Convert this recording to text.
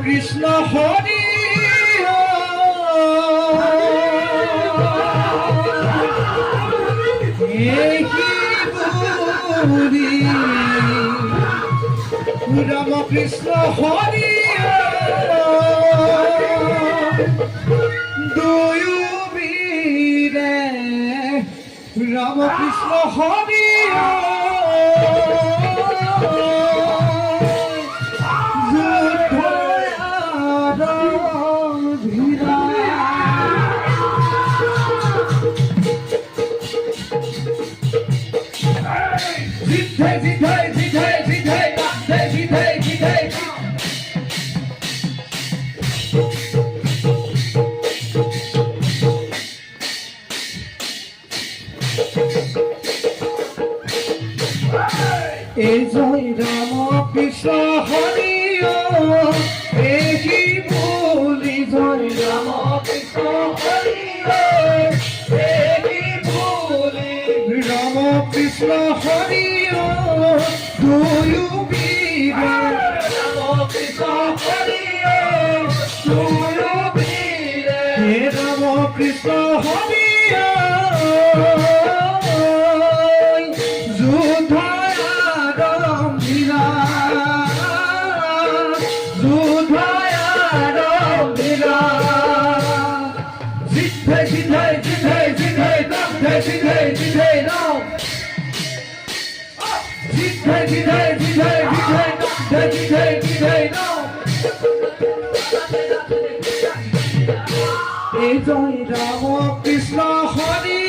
কৃষ্ণ হরি রাম কৃষ্ণ হরি দুয়ু বীরে রাম কৃষ্ণ হরি জয় রাম কৃষ্ণ হরি এই বলি জয় রাম কৃষ্ণ হরি এই বলি রাম কৃষ্ণ হরি দুয়ু বীর রাম কৃষ্ণ হরি দুয়ু বীর হে রাম কৃষ্ণ হরি জয় রাম কৃষ্ণ হরি